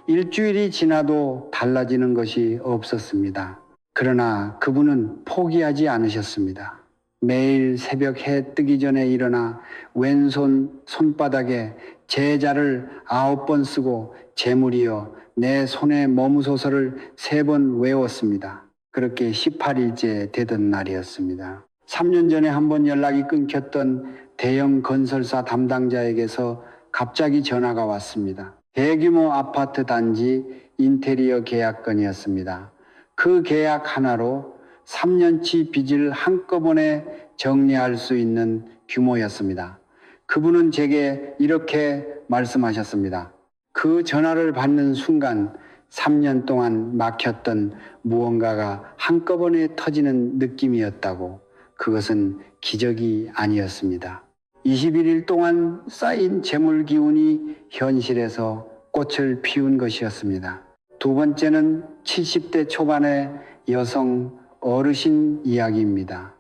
일주일이 지나도 달라지는 것이 없었습니다. 그러나 그분은 포기하지 않으셨습니다. 매일 새벽 해 뜨기 전에 일어나 왼손 손바닥에 제자를 9번 쓰고 재물이여 내 손에 머무소서를 3번 외웠습니다. 그렇게 18일째 되던 날이었습니다. 3년 전에 한번 연락이 끊겼던 대형 건설사 담당자에게서 갑자기 전화가 왔습니다. 대규모 아파트 단지 인테리어 계약건이었습니다. 그 계약 하나로 3년치 빚을 한꺼번에 정리할 수 있는 규모였습니다. 그분은 제게 이렇게 말씀하셨습니다. 그 전화를 받는 순간 3년 동안 막혔던 무언가가 한꺼번에 터지는 느낌이었다고. 그것은 기적이 아니었습니다. 21일 동안 쌓인 재물 기운이 현실에서 꽃을 피운 것이었습니다. 두 번째는 70대 초반의 여성 어르신 이야기입니다.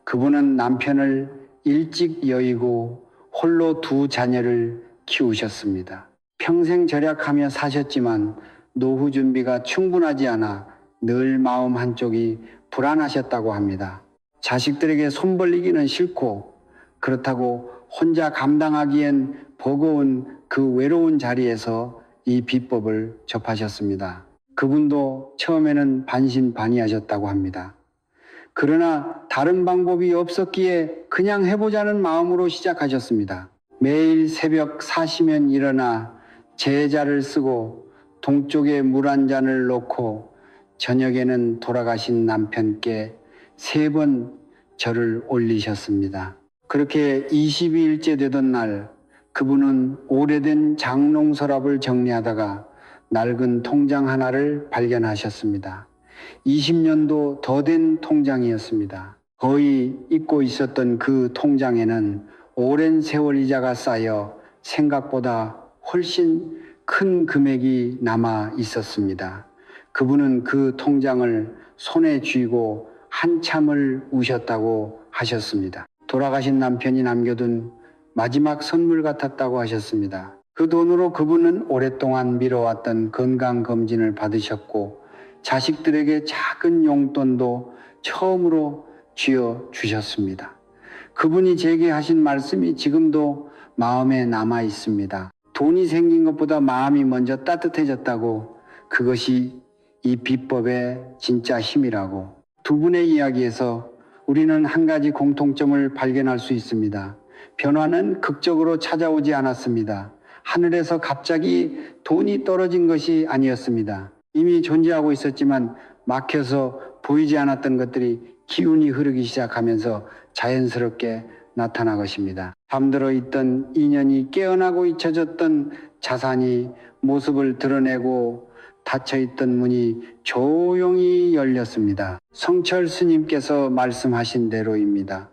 그분은 남편을 일찍 여의고 홀로 두 자녀를 키우셨습니다. 평생 절약하며 사셨지만 노후 준비가 충분하지 않아 늘 마음 한쪽이 불안하셨다고 합니다. 자식들에게 손 벌리기는 싫고 그렇다고 혼자 감당하기엔 버거운 그 외로운 자리에서 이 비법을 접하셨습니다. 그분도 처음에는 반신반의하셨다고 합니다. 그러나 다른 방법이 없었기에 그냥 해보자는 마음으로 시작하셨습니다. 매일 새벽 4시면 일어나 제자를 쓰고 동쪽에 물 한 잔을 놓고 저녁에는 돌아가신 남편께 3번 절을 올리셨습니다. 그렇게 22일째 되던 날 그분은 오래된 장롱 서랍을 정리하다가 낡은 통장 하나를 발견하셨습니다. 20년도 더 된 통장이었습니다. 거의 잊고 있었던 그 통장에는 오랜 세월 이자가 쌓여 생각보다 훨씬 큰 금액이 남아 있었습니다. 그분은 그 통장을 손에 쥐고 한참을 우셨다고 하셨습니다. 돌아가신 남편이 남겨둔 마지막 선물 같았다고 하셨습니다. 그 돈으로 그분은 오랫동안 미뤄왔던 건강검진을 받으셨고 자식들에게 작은 용돈도 처음으로 쥐어 주셨습니다. 그분이 제게 하신 말씀이 지금도 마음에 남아 있습니다. 돈이 생긴 것보다 마음이 먼저 따뜻해졌다고. 그것이 이 비법의 진짜 힘이라고. 두 분의 이야기에서 우리는 한 가지 공통점을 발견할 수 있습니다. 변화는 극적으로 찾아오지 않았습니다. 하늘에서 갑자기 돈이 떨어진 것이 아니었습니다. 이미 존재하고 있었지만 막혀서 보이지 않았던 것들이 기운이 흐르기 시작하면서 자연스럽게 나타난 것입니다. 잠들어 있던 인연이 깨어나고 잊혀졌던 자산이 모습을 드러내고 닫혀있던 문이 조용히 열렸습니다. 성철 스님께서 말씀하신 대로입니다.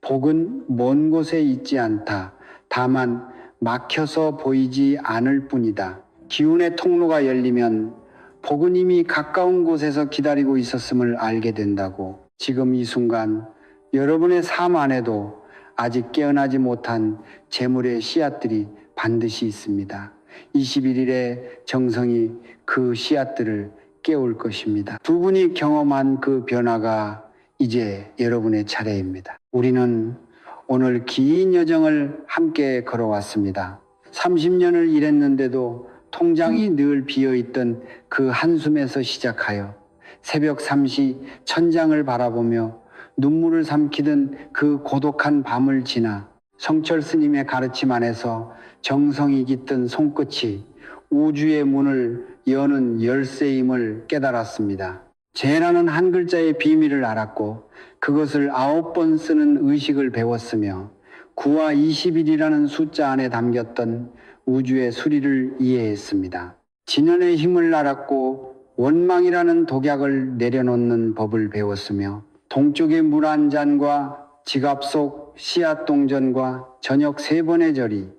복은 먼 곳에 있지 않다. 다만 막혀서 보이지 않을 뿐이다. 기운의 통로가 열리면 복은 이미 가까운 곳에서 기다리고 있었음을 알게 된다고. 지금 이 순간 여러분의 삶 안에도 아직 깨어나지 못한 재물의 씨앗들이 반드시 있습니다. 21일의 정성이 그 씨앗들을 깨울 것입니다. 두 분이 경험한 그 변화가 이제 여러분의 차례입니다. 우리는 오늘 긴 여정을 함께 걸어왔습니다. 30년을 일했는데도 통장이 늘 비어있던 그 한숨에서 시작하여 새벽 3시 천장을 바라보며 눈물을 삼키던 그 고독한 밤을 지나 성철 스님의 가르침 안에서 정성이 깃든 손끝이 우주의 문을 여는 열쇠임을 깨달았습니다. 제라는 한 글자의 비밀을 알았고 그것을 9번 쓰는 의식을 배웠으며 9와 21이라는 숫자 안에 담겼던 우주의 수리를 이해했습니다. 진연의 힘을 알았고 원망이라는 독약을 내려놓는 법을 배웠으며 동쪽의 물 한 잔과 지갑 속 씨앗 동전과 저녁 3번의 절이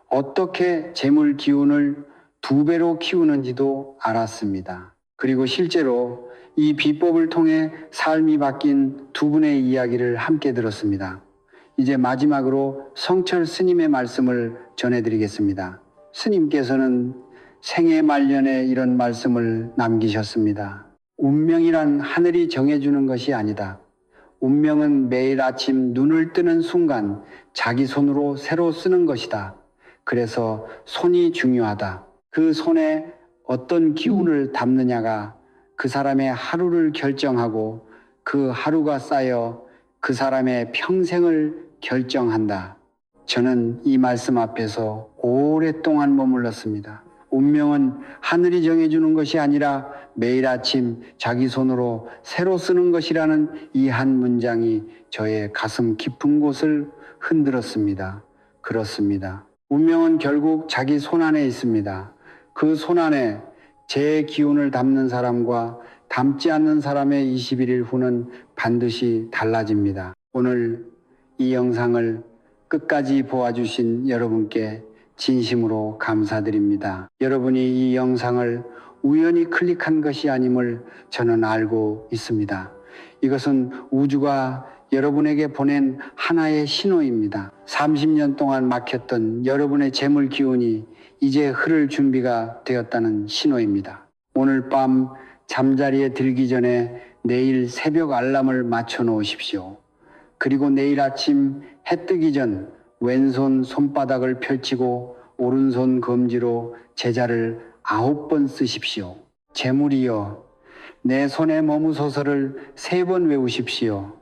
어떻게 재물 기운을 2배로 키우는지도 알았습니다. 그리고 실제로 이 비법을 통해 삶이 바뀐 두 분의 이야기를 함께 들었습니다. 이제 마지막으로 성철 스님의 말씀을 전해드리겠습니다. 스님께서는 생애 말년에 이런 말씀을 남기셨습니다. 운명이란 하늘이 정해주는 것이 아니다. 운명은 매일 아침 눈을 뜨는 순간 자기 손으로 새로 쓰는 것이다. 그래서 손이 중요하다. 그 손에 어떤 기운을 담느냐가 그 사람의 하루를 결정하고 그 하루가 쌓여 그 사람의 평생을 결정한다. 저는 이 말씀 앞에서 오랫동안 머물렀습니다. 운명은 하늘이 정해주는 것이 아니라 매일 아침 자기 손으로 새로 쓰는 것이라는 이 한 문장이 저의 가슴 깊은 곳을 흔들었습니다. 그렇습니다. 운명은 결국 자기 손 안에 있습니다. 그 손 안에 제 기운을 담는 사람과 담지 않는 사람의 21일 후는 반드시 달라집니다. 오늘 이 영상을 끝까지 보아주신 여러분께 진심으로 감사드립니다. 여러분이 이 영상을 우연히 클릭한 것이 아님을 저는 알고 있습니다. 이것은 우주가 여러분에게 보낸 하나의 신호입니다. 30년 동안 막혔던 여러분의 재물 기운이 이제 흐를 준비가 되었다는 신호입니다. 오늘 밤 잠자리에 들기 전에 내일 새벽 알람을 맞춰 놓으십시오. 그리고 내일 아침 해 뜨기 전 왼손 손바닥을 펼치고 오른손 검지로 제자를 9번 쓰십시오. 재물이여 내 손에 머무소서를 3번 외우십시오.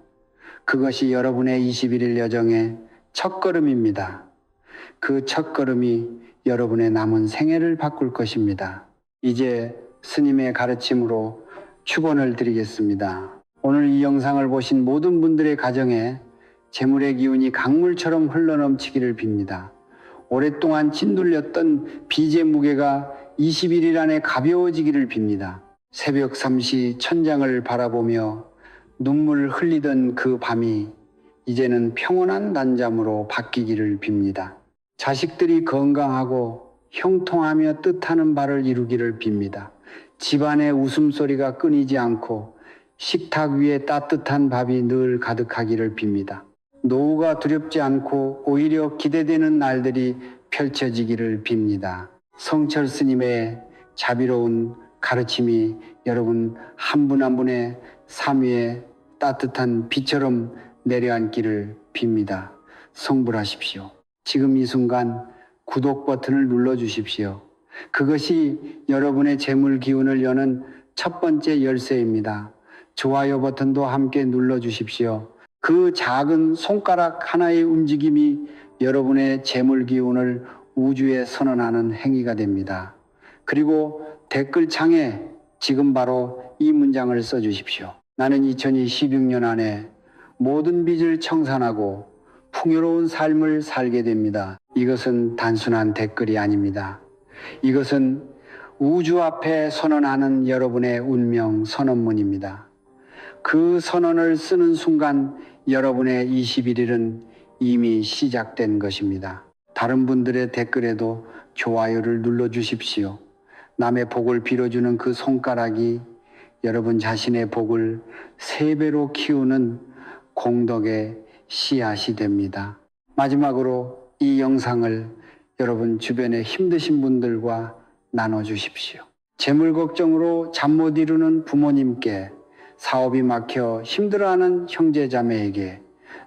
그것이 여러분의 21일 여정의 첫걸음입니다. 그 첫걸음이 여러분의 남은 생애를 바꿀 것입니다. 이제 스님의 가르침으로 축원을 드리겠습니다. 오늘 이 영상을 보신 모든 분들의 가정에 재물의 기운이 강물처럼 흘러넘치기를 빕니다. 오랫동안 짓눌렸던 빚의 무게가 21일 안에 가벼워지기를 빕니다. 새벽 3시 천장을 바라보며 눈물 흘리던 그 밤이 이제는 평온한 단잠으로 바뀌기를 빕니다. 자식들이 건강하고 형통하며 뜻하는 바를 이루기를 빕니다. 집안의 웃음소리가 끊이지 않고 식탁 위에 따뜻한 밥이 늘 가득하기를 빕니다. 노후가 두렵지 않고 오히려 기대되는 날들이 펼쳐지기를 빕니다. 성철 스님의 자비로운 가르침이 여러분 한 분 한 분의 삶 위에 따뜻한 비처럼 내려앉기를 빕니다. 성불하십시오. 지금 이 순간 구독 버튼을 눌러주십시오. 그것이 여러분의 재물 기운을 여는 첫 번째 열쇠입니다. 좋아요 버튼도 함께 눌러주십시오. 그 작은 손가락 하나의 움직임이 여러분의 재물 기운을 우주에 선언하는 행위가 됩니다. 그리고 댓글창에 지금 바로 이 문장을 써주십시오. 나는 2026년 안에 모든 빚을 청산하고 풍요로운 삶을 살게 됩니다. 이것은 단순한 댓글이 아닙니다. 이것은 우주 앞에 선언하는 여러분의 운명 선언문입니다. 그 선언을 쓰는 순간 여러분의 21일은 이미 시작된 것입니다. 다른 분들의 댓글에도 좋아요를 눌러주십시오. 남의 복을 빌어주는 그 손가락이 여러분 자신의 복을 3배로 키우는 공덕의 씨앗이 됩니다. 마지막으로 이 영상을 여러분 주변에 힘드신 분들과 나눠주십시오. 재물 걱정으로 잠 못 이루는 부모님께, 사업이 막혀 힘들어하는 형제자매에게,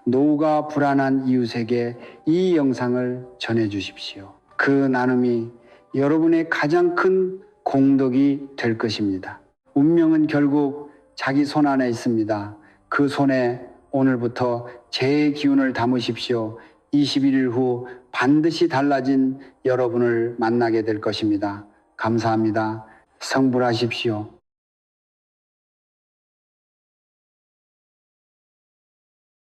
노후가 불안한 이웃에게 이 영상을 전해주십시오. 그 나눔이 여러분의 가장 큰 공덕이 될 것입니다. 운명은 결국 자기 손 안에 있습니다. 그 손에 오늘부터 제 기운을 담으십시오. 21일 후 반드시 달라진 여러분을 만나게 될 것입니다. 감사합니다. 성불하십시오.